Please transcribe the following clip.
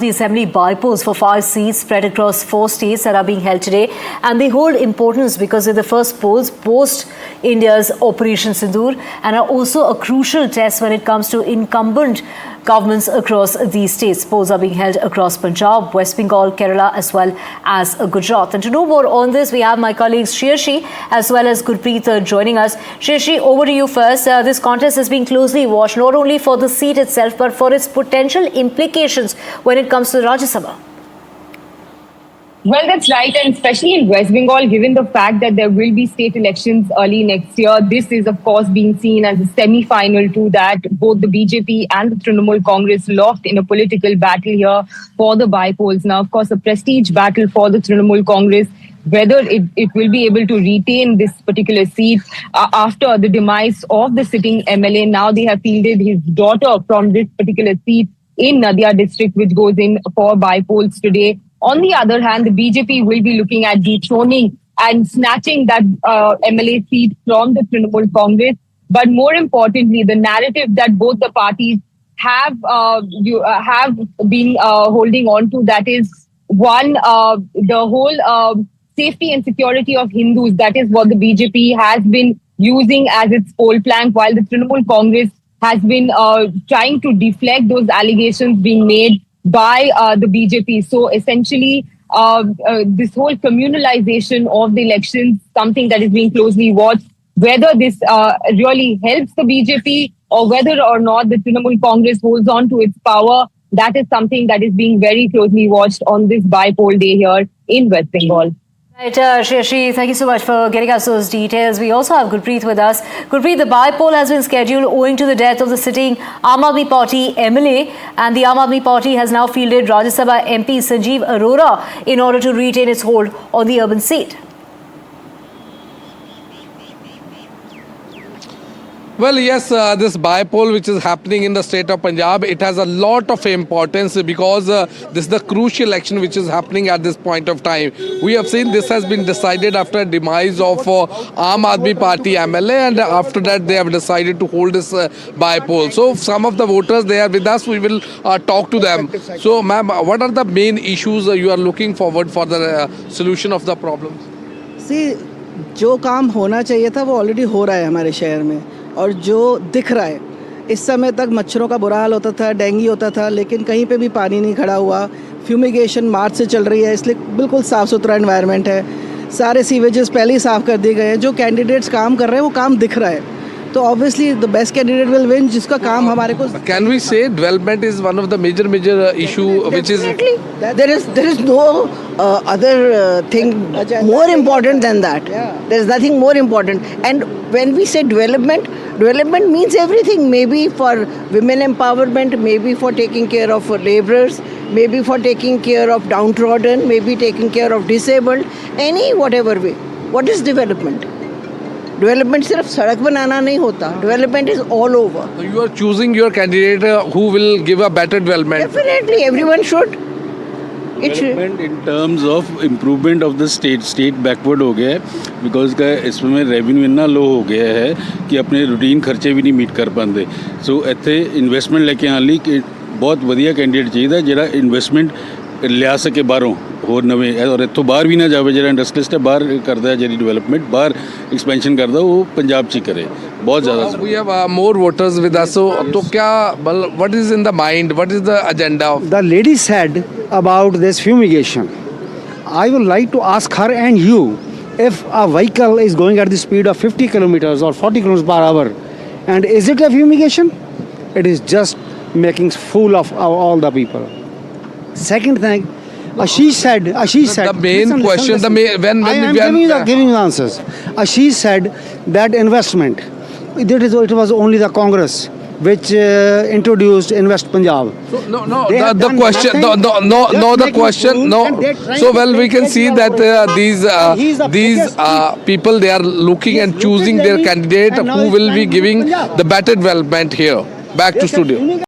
The Assembly by-polls for 5 seats spread across 4 states that are being held today, and they hold importance because they're the first polls post India's Operation Sindoor and are also a crucial test when it comes to incumbent governments across these states. Polls are being held across Punjab, West Bengal, Kerala as well as Gujarat. And to know more on this, we have my colleagues Shirshi as well as Gurpreet joining us. Shirshi, over to you first. This contest is being closely watched not only for the seat itself but for its potential implications when it comes to Rajya Sabha. Well, that's right. And especially in West Bengal, given the fact that there will be state elections early next year, this is, of course, being seen as a semi-final to that. Both the BJP and the Trinamool Congress locked in a political battle here for the by-polls. Now, of course, a prestige battle for the Trinamool Congress, whether it will be able to retain this particular seat after the demise of the sitting MLA. Now they have fielded his daughter from this particular seat in Nadia district, which goes in for by-polls today. On the other hand, the BJP will be looking at dethroning and snatching that MLA seat from the Trinamool Congress. But more importantly, the narrative that both the parties have been holding on to, that is one, the whole safety and security of Hindus. That is what the BJP has been using as its poll plank, while the Trinamool Congress has been trying to deflect those allegations being made by the BJP. So essentially, this whole communalization of the elections, something that is being closely watched, whether this really helps the BJP or whether or not the Trinamool Congress holds on to its power, that is something that is being very closely watched on this by-poll day here in West Bengal. Right, Shirshi, thank you so much for getting us those details. We also have Gurpreet with us. Gurpreet, the by-poll has been scheduled owing to the death of the sitting Aam Aadmi Party MLA, and the Aam Aadmi Party has now fielded Rajya Sabha MP Sanjeev Arora in order to retain its hold on the urban seat. Well, yes, this by-poll which is happening in the state of Punjab, it has a lot of importance because this is the crucial election which is happening at this point of time. We have seen this has been decided after demise of Aam Aadmi Party MLA, and after that they have decided to hold this by-poll. So some of the voters, they are with us, we will talk to them. So ma'am, what are the main issues you are looking forward for the solution of the problems? See, जो काम होना चाहिए था वो already हो रहा है हमारे शहर में, और जो दिख रहा है, इस समय तक मच्छरों का बुरा हाल होता था, डेंगू होता था, लेकिन कहीं पे भी पानी नहीं खड़ा हुआ। फ्यूमिगेशन मार्च से चल रही है, इसलिए बिल्कुल साफ़ सुथरा एनवायरनमेंट है। सारे सीवेजेस पहले ही साफ़ कर दिए गए हैं। जो कैंडिडेट्स काम कर रहे हैं वो काम दिख रहा है, तो obviously the best candidate will win, जिसका काम हमारे को। Can we say development is one of the major issue which is there is no other thing more important than that. There is nothing more important. And when we say development means everything. Maybe for women empowerment, maybe for taking care of laborers, maybe for taking care of downtrodden, maybe taking care of disabled, any whatever way. What is development? Development सिर्फ सड़क बनाना नहीं होता. Development is all over. So you are choosing your candidate who will give a better development. Definitely, everyone should. Development in terms of improvement of the state backward हो गया है, because का इसमें revenue इतना low हो गया है कि अपने routine खर्चे भी नहीं meet कर पाते. So ਇੱਥੇ investment लेके आने ਲਈ कि बहुत ਵਧੀਆ candidate चाहिए ਜਿਹੜਾ investment ਲਿਆ ਸਕੇ ਬਾਹਰੋਂ ਹੋਰ ਨਵੇਂ, ਔਰ ਇੱਥੋਂ ਬਾਹਰ ਵੀ ਨਾ ਜਾਵੇ। ਜਿਹੜਾ ਇੰਡਸਟਰੀਲਿਸਟ ਹੈ ਬਾਹਰ ਕਰਦਾ, ਜਿਹੜੀ ਡਿਵੈਲਪਮੈਂਟ ਬਾਹਰ ਐਕਸਪੈਂਸ਼ਨ ਕਰਦਾ, ਉਹ ਪੰਜਾਬ 'ਚ ਹੀ ਕਰੇ। बहुत ज़्यादा। We have more voters with us. So क्या, what is in the mind? What is the agenda of? The lady said about this fumigation. I would like to ask her and you, if a vehicle is going at the speed of 50 kilometers or 40 kilometers per hour, and is it a fumigation? It is just making fool of all the people. Second thing, she said. The main question, when I am giving you the answers. She said that investment. It was only the Congress which introduced Invest Punjab. So, no. The question, the question, no. So well, we can see that these people, they are looking and choosing their candidate who will be giving the better development here. Back to studio.